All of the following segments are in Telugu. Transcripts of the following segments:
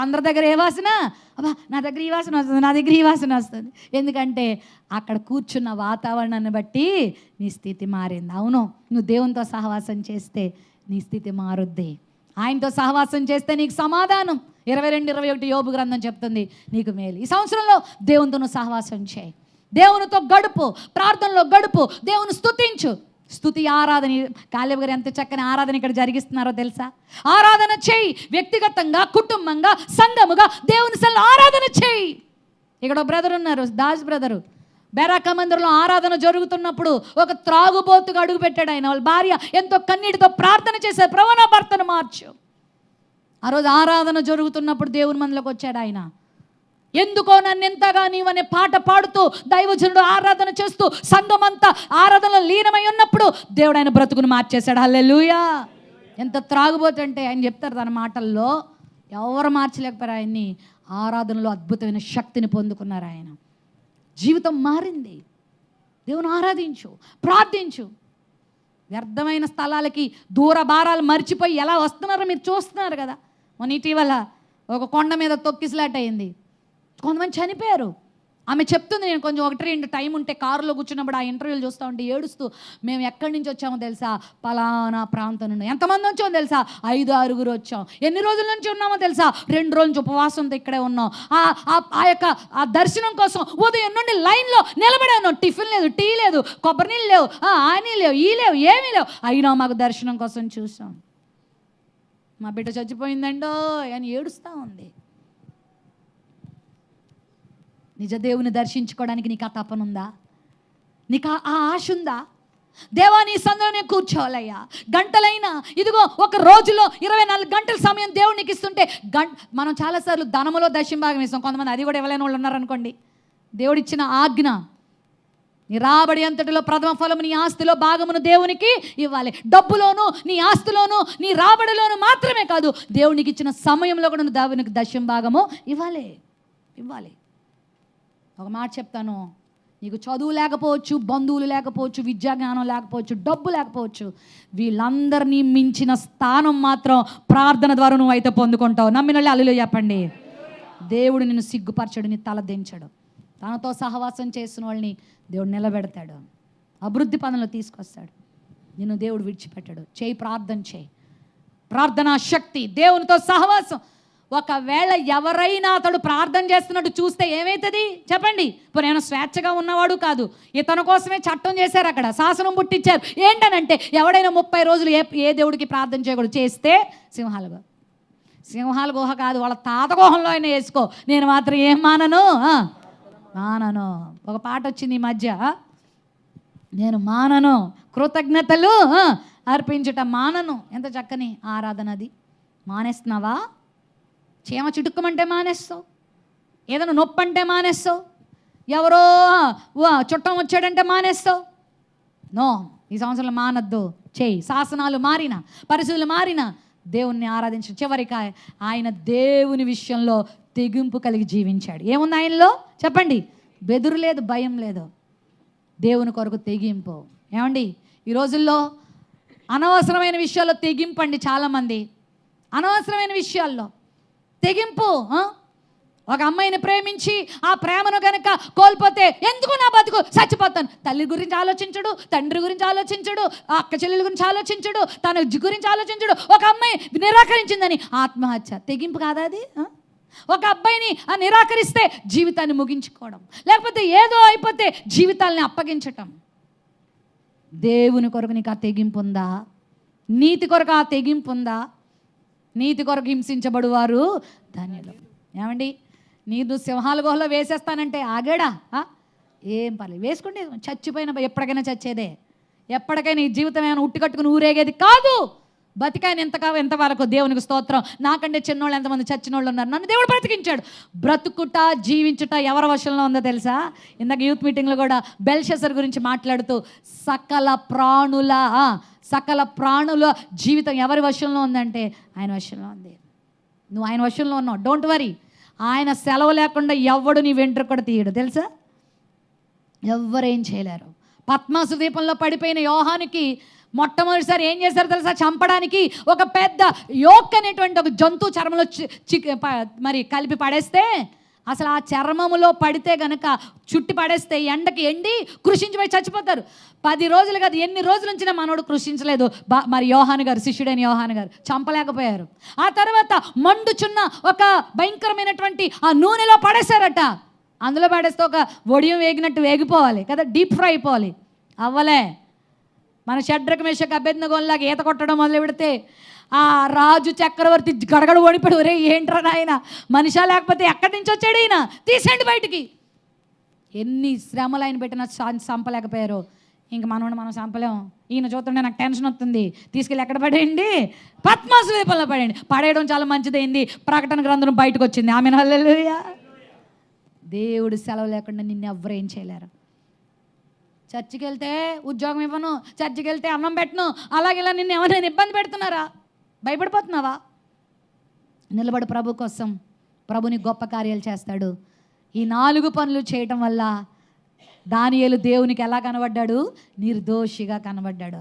అందరి దగ్గర ఏ వాసన, అబ్బా నా దగ్గర ఈ వాసన వస్తుంది, నా దగ్గర ఈ వాసన వస్తుంది. ఎందుకంటే అక్కడ కూర్చున్న వాతావరణాన్ని బట్టి నీ స్థితి మారింది. అవును, నువ్వు దేవునితో సహవాసం చేస్తే నీ స్థితి మారుద్ది. ఆయనతో సహవాసం చేస్తే నీకు సమాధానం. 22:21 యోబు గ్రంథం చెప్తుంది, నీకు మేలు. ఈ సంవత్సరంలో దేవునితో నువ్వు సహవాసం చేయి, దేవునితో గడుపు, ప్రార్థనలో గడుపు, దేవుని స్తుతించు. స్తుతి ఆరాధన, కాలేబు గారు ఎంత చక్కని ఆరాధన ఇక్కడ జరిగిస్తున్నారో తెలుసా? ఆరాధన చేయి, వ్యక్తిగతంగా, కుటుంబంగా, సంఘముగా దేవుని సన్నిధిలో ఆరాధన చేయి. ఇక్కడ బ్రదర్ ఉన్నారు, దాస్ బ్రదరు, బెరాక మందిరంలో ఆరాధన జరుగుతున్నప్పుడు ఒక త్రాగుబోతుగా అడుగు పెట్టాడు ఆయన. వాళ్ళ భార్య ఎంతో కన్నీటితో ప్రార్థన చేశారు, ప్రభు నా భర్తను మార్చు. ఆ రోజు ఆరాధన జరుగుతున్నప్పుడు దేవుని మందిలోకి వచ్చాడు ఆయన. ఎందుకో నన్ను ఎంతగా నీవనే పాట పాడుతూ దైవజనుడు ఆరాధన చేస్తూ సంఘమంతా ఆరాధనలో లీనమై ఉన్నప్పుడు దేవుడు ఆయన బ్రతుకును మార్చేశాడు. హల్లెలూయా. ఎంత త్రాగుబోతుంటే ఆయన చెప్తారు తన మాటల్లో, ఎవరు మార్చలేకపోయారు ఆయన్ని. ఆరాధనలో అద్భుతమైన శక్తిని పొందుకున్నారు ఆయన. జీవితం మారింది. దేవుని ఆరాధించు, ప్రార్థించు. వ్యర్థమైన స్థలాలకి దూర భారాలు మర్చిపోయి ఎలా వస్తున్నారో మీరు చూస్తున్నారు కదా. మొన్న ఇటీవల ఒక కొండ మీద తొక్కిసలాట అయింది, కొంతమంది చనిపోయారు. ఆమె చెప్తుంది, నేను కొంచెం 1-2 టైం ఉంటే కారులో కూర్చున్నప్పుడు ఆ ఇంటర్వ్యూలు చూస్తూ ఉంటే ఏడుస్తూ, మేము ఎక్కడి నుంచి వచ్చామో తెలుసా, పలానా ప్రాంతం నుండి. ఎంతమంది వచ్చామో తెలుసా, 5-6 వచ్చాం. ఎన్ని రోజుల నుంచి ఉన్నామో తెలుసా, 2 రోజులు ఉపవాసంతో ఇక్కడే ఉన్నాం. ఆ యొక్క ఆ దర్శనం కోసం ఉదయం నుండి లైన్లో నిలబడే ఉన్నాం. టిఫిన్ లేదు, టీ లేదు, కొబ్బరి నీళ్ళు లేవు, ఆని లేవు, ఈ లేవు, ఏమీ లేవు, అయినా మాకు దర్శనం కోసం చూసాం. మా బిడ్డ చచ్చిపోయిందండో అని ఏడుస్తూ ఉంది. నిజ దేవుని దర్శించుకోవడానికి నీకు ఆ తపనుందా? నీకు ఆ ఆశ ఉందా? దేవా నీ సందులోనే కూర్చోవాలయ్యా, గంటలైనా. ఇదిగో ఒక రోజులో 24 గంటల సమయం దేవునికి ఇస్తుంటే మనం చాలాసార్లు ధనములో దశంభాగం ఇస్తాం. కొంతమంది అది కూడా ఇవ్వలేని వాళ్ళు ఉన్నారనుకోండి. దేవుడిచ్చిన ఆజ్ఞ, నీ రాబడి అంతటిలో ప్రథమ ఫలము నీ ఆస్తిలో భాగమును దేవునికి ఇవ్వాలి. డబ్బులోను, నీ ఆస్తిలోను, నీ రాబడిలోను మాత్రమే కాదు, దేవునికి ఇచ్చిన సమయంలో కూడా నువ్వు దేవునికి దశంభాగము ఇవ్వాలి. ఒక మాట చెప్తాను, నీకు చదువు లేకపోవచ్చు, బంధువులు లేకపోవచ్చు, విద్యా జ్ఞానం లేకపోవచ్చు, డబ్బు లేకపోవచ్చు, వీళ్ళందరినీ మించిన స్థానం మాత్రం ప్రార్థన ద్వారా నువ్వు అయితే పొందుకుంటావు. నమ్మిన వాళ్ళు హల్లెలూయా చెప్పండి. దేవుడు నిన్ను సిగ్గుపరచడు, నీ తల దించడు. తనతో సహవాసం చేసిన వాళ్ళని దేవుడు నిలబెడతాడు, అభివృద్ధి పనులు తీసుకొస్తాడు. నిన్ను దేవుడు విడిచిపెట్టాడు. చేయి, ప్రార్థన చేయి. ప్రార్థనా శక్తి, దేవునితో సహవాసం. ఒకవేళ ఎవరైనా అతడు ప్రార్థన చేస్తున్నట్టు చూస్తే ఏమవుతుంది చెప్పండి? ఇప్పుడు నేను స్వేచ్ఛగా ఉన్నవాడు కాదు, ఇతని కోసమే చట్టం చేశారు, అక్కడ శాసనం పుట్టించారు. ఏంటనంటే ఎవడైనా 30 రోజులు ఏ దేవుడికి ప్రార్థన చేయకూడదు, చేస్తే సింహాల గుహ కాదు, వాళ్ళ తాత గుహంలో అయినా వేసుకో, నేను మాత్రం ఏం మానను. ఒక పాట వచ్చింది ఈ మధ్య, నేను మానను, కృతజ్ఞతలు అర్పించుట మానను. ఎంత చక్కని ఆరాధన అది. మానేస్తున్నావా? చీమ చిటుక్కమంటే మానేస్తావు, ఏదైనా నొప్పి అంటే మానేస్తావు, ఎవరో చుట్టం వచ్చాడంటే మానేస్తావు. నో, ఈ సంవత్సరంలో మానద్దు. చేయి. శాసనాలు మారిన, పరిస్థితులు మారిన, దేవుణ్ణి ఆరాధించు. చివరికి ఆయన దేవుని విషయంలో తెగింపు కలిగి జీవించాడు. ఏముంది ఆయనలో చెప్పండి? బెదురు లేదు, భయం లేదు, దేవుని కొరకు తెగింపు. ఏమండి ఈ రోజుల్లో అనవసరమైన విషయాల్లో తెగింపండి. చాలామంది అనవసరమైన విషయాల్లో తెగింపు. ఒక అమ్మాయిని ప్రేమించి ఆ ప్రేమను కనుక కోల్పోతే, ఎందుకు నా బతుకు, చచ్చిపోతాను. తల్లి గురించి ఆలోచించడు, తండ్రి గురించి ఆలోచించడు, అక్క చెల్లెల గురించి ఆలోచించడు, తన గురించి ఆలోచించడు. ఒక అమ్మాయి నిరాకరించిందని ఆత్మహత్య. తెగింపు కాదా అది? ఒక అబ్బాయిని నిరాకరిస్తే జీవితాన్ని ముగించుకోవడం, లేకపోతే ఏదో అయిపోతే జీవితాలని అప్పగించటం. దేవుని కొరకు నీకు ఆ తెగింపు ఉందా? నీతి కొరకు ఆ తెగింపు ఉందా? నీతి కొరకు హింసించబడువారు ధన్యులు. ఏమండి, నీరు సింహాల గుహలో వేసేస్తానంటే ఆగాడా? ఏం పర్లేదు, వేసుకుంటే చచ్చిపోయిన ఎప్పటికైనా చచ్చేదే. ఎప్పటికైనా ఈ జీవితం ఏమైనా ఉట్టి కట్టుకుని ఊరేగేది కాదు. బతికాయన ఎంతవరకు దేవునికి స్తోత్రం. నాకంటే చిన్నోళ్ళు ఎంతమంది చచ్చిన వాళ్ళు ఉన్నారు, నన్ను దేవుడు బ్రతికించాడు. బ్రతుకుట జీవించుట ఎవరి వశంలో ఉందో తెలుసా? ఇందాక యూత్ మీటింగ్లో కూడా బెల్షస్సర్ గురించి మాట్లాడుతూ సకల ప్రాణుల జీవితం ఎవరి వశంలో ఉందంటే ఆయన వశంలో ఉంది. నువ్వు ఆయన వశంలో ఉన్నావు. Don't worry. ఆయన సెలవు లేకుండా ఎవడు నీ వెంట్రుక కూడా తీయడు తెలుసా? ఎవ్వరేం చేయలేరు. పద్మాసు ద్వీపంలో పడిపోయిన యోహానుకి మొట్టమొదటిసారి ఏం చేశారు తెలుసా? చంపడానికి ఒక పెద్ద యోక్ అనేటువంటి ఒక జంతువు చర్మంలో మరి కలిపి పడేస్తే, అసలు ఆ చర్మములో పడితే గనక చుట్టి పడేస్తే ఎండకి ఎండి కృషించిపోయి చచ్చిపోతారు. 10 రోజులు కాదు, ఎన్ని రోజుల నుంచి మనోడు కృషించలేదు. మరి యోహాను గారు, శిష్యుడైన యోహాను గారు చంపలేకపోయారు. ఆ తర్వాత మండుచున్న ఒక భయంకరమైనటువంటి ఆ నూనెలో పడేశారట. అందులో పడేస్తే ఒక వడియం వేగినట్టు వేగిపోవాలి కదా, డీప్ ఫ్రై అయిపోవాలి. అవ్వలే. మన షడ్రక మేషక అబేద్నెగోలాగా ఈత కొట్టడం మొదలు పెడితే ఆ రాజు చక్రవర్తి గడగడ వణిపడు, ఒరే ఏంట్రా నాయన, మనిషా లేకపోతే ఎక్కడి నుంచి వచ్చాడు ఈయన, తీసేయండి బయటికి. ఎన్ని శ్రమలు ఆయన పెట్టినా చంపలేకపోయారు. ఇంక మనం చంపలేము. ఈయన చూస్తుంటే నాకు టెన్షన్ వస్తుంది, తీసుకెళ్ళి ఎక్కడ పడేయండి, పద్మాసు ద్వీపంలో పడేయండి. పడేయడం చాలా మంచిదైంది. ప్రకటన గ్రంథం బయటకు వచ్చింది. ఆమేన్, హల్లెలూయా. దేవుడు సెలవు లేకుండా నిన్ను ఎవ్వరు ఏం చేయలేరు. చర్చికి వెళ్తే ఉద్యోగం ఇవ్వను, చర్చికి వెళ్తే అన్నం పెట్టను, అలాగే ఇలా నిన్ను ఎవరైనా ఇబ్బంది పెడుతున్నారా? భయపడిపోతున్నావా? నిలబడు ప్రభు కోసం. ప్రభుని గొప్ప కార్యాలు చేస్తాడు. ఈ 4 పనులు చేయటం వల్ల దానియేలు దేవునికి ఎలా కనబడ్డాడు? నిర్దోషిగా కనబడ్డాడు.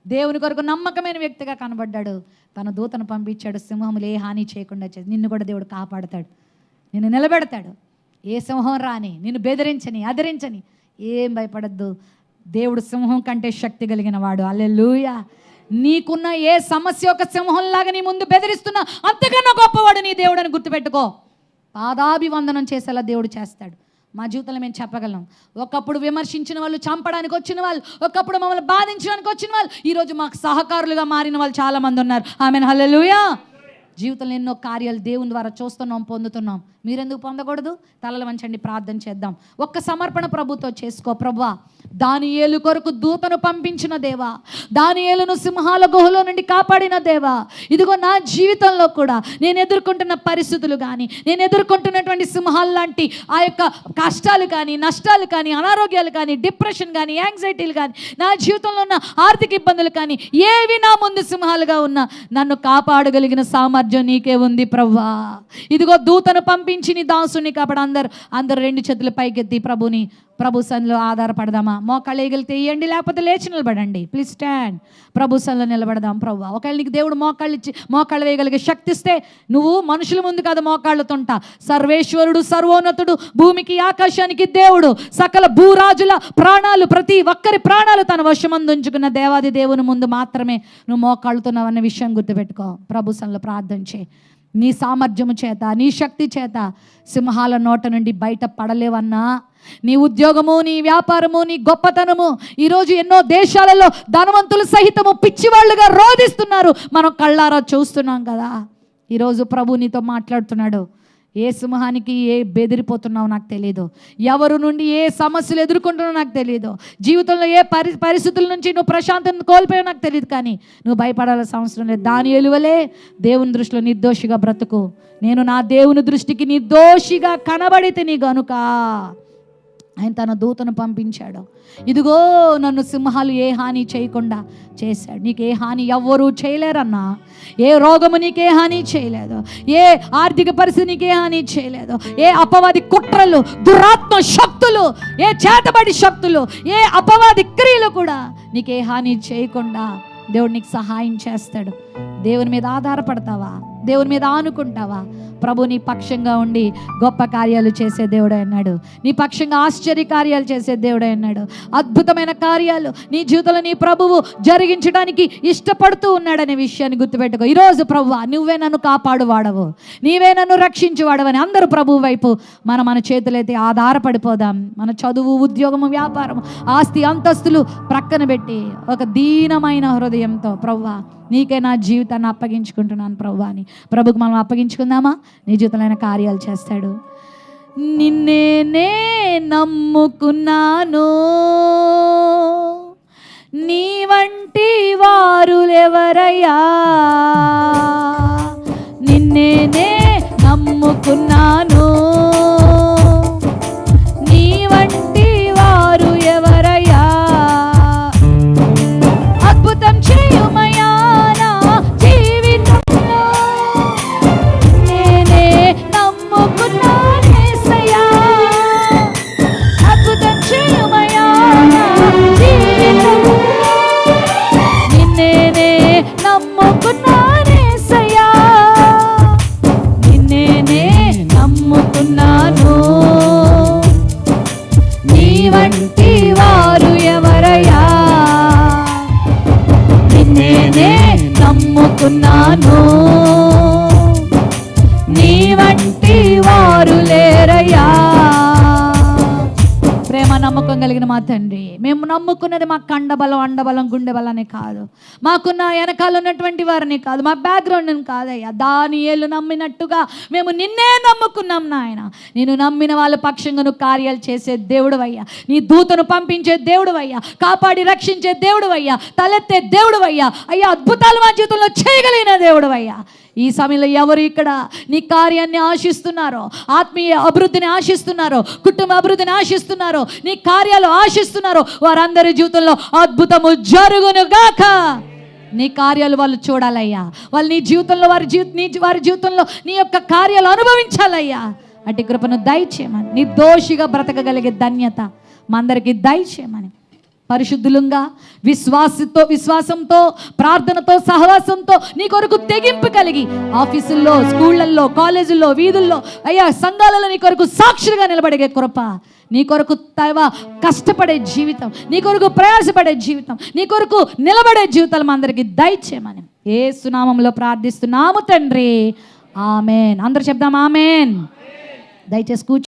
దేవుని కొరకు నమ్మకమైన వ్యక్తిగా కనబడ్డాడు. తన దూతను పంపించాడు. సింహములు ఏ హాని చేయకుండా చేసి నిన్ను కూడా దేవుడు కాపాడతాడు, నిన్ను నిలబెడతాడు. ఏ సింహం రాని, నిన్ను బెదిరించని, అదిరించని, ఏం భయపడద్దు. దేవుడు సింహం కంటే శక్తి కలిగిన వాడు. హల్లెలూయా. నీకున్న ఏ సమస్య ఒక సింహంలాగా నీ ముందు బెదిరిస్తున్నా అంతకన్నా గొప్పవాడు నీ దేవుడు అని గుర్తుపెట్టుకో. పాదాభివందనం చేసేలా దేవుడు చేస్తాడు. మా జీవితంలో మేము చెప్పగలం. ఒకప్పుడు విమర్శించిన వాళ్ళు, చంపడానికి వచ్చిన వాళ్ళు, ఒకప్పుడు మమ్మల్ని బాధించడానికి వచ్చిన వాళ్ళు, ఈరోజు మాకు సహకారులుగా మారిన వాళ్ళు చాలామంది ఉన్నారు. ఆమేన్, హల్లెలూయా. జీవితంలో ఎన్నో కార్యాలు దేవుని ద్వారా చూస్తున్నాం, పొందుతున్నాం. మీరెందుకు పొందకూడదు? తలలు వంచండి, ప్రార్థన చేద్దాం. ఒక్క సమర్పణ ప్రభుతో చేసుకో. ప్రభువా, దానియేలు కొరకు దూతను పంపించిన దేవా, దానియేలును సింహాల గుహలో నుండి కాపాడిన దేవా, ఇదిగో నా జీవితంలో కూడా నేను ఎదుర్కొంటున్న పరిస్థితులు కానీ, నేను ఎదుర్కొంటున్నటువంటి సింహాలు లాంటి ఆ యొక్క కష్టాలు కానీ, నష్టాలు కానీ, అనారోగ్యాలు కానీ, డిప్రెషన్ కానీ, యాంగ్జైటీలు కానీ, నా జీవితంలో ఉన్న ఆర్థిక ఇబ్బందులు కానీ, ఏవి నా ముందు సింహాలుగా ఉన్నా నన్ను కాపాడగలిగిన సామర్థ్యం నీకే ఉంది ప్రభువా. ఇదిగో దూతను పంపించి నీ దాసుని కాపాడు. అందరు 2 చేతులు పైకెత్తి ప్రభు సన్నిధిలో ఆధారపడదామా? మోకాళ్ళు వేయగలిగితే వేయండి, లేకపోతే లేచి నిలబడండి. Please stand. ప్రభు సన్నిధిలో నిలబడదాం. ప్రభువా, ఒకవేళ నీకు దేవుడు మోకాళ్ళు వేయగలిగే శక్తి ఇస్తే నువ్వు మనుషుల ముందు కాదు మోకాళ్ళుతుంటా. సర్వేశ్వరుడు, సర్వోన్నతుడు, భూమికి ఆకాశానికి దేవుడు, సకల భూరాజుల ప్రాణాలు, ప్రతి ఒక్కరి ప్రాణాలు తన వశమందు ఉంచుకున్న దేవాది దేవుని ముందు మాత్రమే నువ్వు మోకాళ్ళుతున్నావు అన్న విషయం గుర్తుపెట్టుకో. ప్రభు సన్నిధిలో ప్రార్థన చేయి. నీ సామర్థ్యము చేత, నీ శక్తి చేత సింహాల నోట నుండి బయట పడలేవన్నా. నీ ఉద్యోగము, నీ వ్యాపారము, నీ గొప్పతనము ఈరోజు ఎన్నో దేశాలలో ధనవంతులు సహితము పిచ్చివాళ్ళుగా రోధిస్తున్నారు. మనం కళ్ళారా చూస్తున్నాం కదా. ఈరోజు ప్రభు నీతో మాట్లాడుతున్నాడు. ఏ సింహానికి ఏ బెదిరిపోతున్నావు నాకు తెలియదు, ఎవరు నుండి ఏ సమస్యలు ఎదుర్కొంటున్నావు నాకు తెలియదు, జీవితంలో ఏ పరిస్థితుల నుంచి నువ్వు ప్రశాంతతను కోల్పోయావు నాకు తెలియదు. కానీ నువ్వు భయపడాల్సిన అవసరం లేదు. దానియేలు వలె దేవుని దృష్టిలో నిర్దోషిగా బ్రతుకు. నేను నా దేవుని దృష్టికి నిర్దోషిగా కనబడితిని గనుక ఆయన తన దూతను పంపించాడు. ఇదిగో నన్ను సింహాలు ఏ హాని చేయకుండా చేశాడు. నీకు ఏ హాని ఎవ్వరూ చేయలేరన్నా. ఏ రోగము నీకే హాని చేయలేదు, ఏ ఆర్థిక పరిస్థితి నీకే హాని చేయలేదు, ఏ అపవాది కుట్రలు, దురాత్మ శక్తులు, ఏ చేతబడి శక్తులు, ఏ అపవాది క్రియలు కూడా నీకే హాని చేయకుండా దేవుడు నీకు సహాయం చేస్తాడు. దేవుని మీద ఆధారపడతావా? దేవుని మీద ఆనుకుంటావా? ప్రభు నీ పక్షంగా ఉండి గొప్ప కార్యాలు చేసే దేవుడే అన్నాడు. నీ పక్షంగా ఆశ్చర్య కార్యాలు చేసే దేవుడే అన్నాడు. అద్భుతమైన కార్యాలు నీ జీవితంలో నీ ప్రభువు జరిగించడానికి ఇష్టపడుతూ ఉన్నాడనే విషయాన్ని గుర్తుపెట్టుకో. ఈరోజు ప్రభువా, నువ్వే నన్ను కాపాడువాడవు, నీవే నన్ను రక్షించువాడవని అందరూ ప్రభు వైపు మన చేతులైతే ఆధారపడిపోదాం. మన చదువు, ఉద్యోగము, వ్యాపారం, ఆస్తి, అంతస్తులు ప్రక్కన పెట్టి ఒక దీనమైన హృదయంతో ప్రభువా నీకే నా జీవితాన్ని అప్పగించుకుంటున్నాను ప్రభువా అని ప్రభుకు మనం అప్పగించుకుందామా? నీ జీవితంలో కార్యాలు చేస్తాడు. నిన్నే నమ్ముకున్నాను, నీ వంటి వారులెవరయ్యా, నిన్నే నమ్ముకున్నాను, నీ వంటి వారు ఎవరయ్యా, అద్భుతం చేయుమయ్యా నా జీవితంలో, నేనే నమ్ముకున్నానేసయ్యా, అద్భుతం చేయుమయ్యా నా నీ వంటి వారు లేరయ్యా. ప్రేమ నమ్మకం కలిగిన మా తండ్రి, మేము నమ్ముకున్నది మా కండబలం, అండబలం, గుండె బలాన్ని కాదు, మాకున్న వెనకాల ఉన్నటువంటి వారిని కాదు, మా బ్యాక్గ్రౌండ్ని కాదయ్యా. దానియేలు నమ్మినట్టుగా మేము నిన్నే నమ్ముకున్నాం నాయన. నేను నమ్మిన వాళ్ళ పక్షంగా నువ్వు కార్యాలు చేసే దేవుడు అయ్యా, నీ దూతను పంపించే దేవుడు అయ్యా, కాపాడి రక్షించే దేవుడు అయ్యా, తలెత్తే దేవుడు అయ్యా. అయ్యా, అద్భుతాలు మా జీవితంలో చేయగలిగిన దేవుడు అయ్యా. ఈ సమయంలో ఎవరు ఇక్కడ నీ కార్యాన్ని ఆశిస్తున్నారో, ఆత్మీయ అభివృద్ధిని ఆశిస్తున్నారో, కుటుంబ అభివృద్ధిని ఆశిస్తున్నారో, నీ కార్యాలు ఆశిస్తున్నారో, వారందరి జీవితంలో అద్భుతము జరుగును గాక. నీ కార్యాలు వాళ్ళు చూడాలయ్యా. వాళ్ళు నీ జీవితంలో వారి జీవితంలో నీ యొక్క కార్యాలు అనుభవించాలయ్యా. అటు కృపను దయచేయమని, నిర్దోషిగా బ్రతకగలిగే ధన్యత మా అందరికీ దయచేయమని, పరిశుద్ధులుగా విశ్వాసంతో, ప్రార్థనతో, సహవాసంతో నీ కొరకు తెగింపు కలిగి ఆఫీసుల్లో, స్కూళ్ళల్లో, కాలేజీల్లో, వీధుల్లో, అయ్యా సంఘాలలో నీ కొరకు సాక్షులుగా నిలబడే కృప, నీ కొరకు కష్టపడే జీవితం, నీ కొరకు ప్రయాసపడే జీవితం, నీ కొరకు నిలబడే జీవితాలు మా అందరికీ దయచేయమని యేసు నామములో ప్రార్థిస్తున్నాము తండ్రి. ఆమెన్. అందరూ చెప్దాం ఆమెన్. దయచేసి కూర్చో.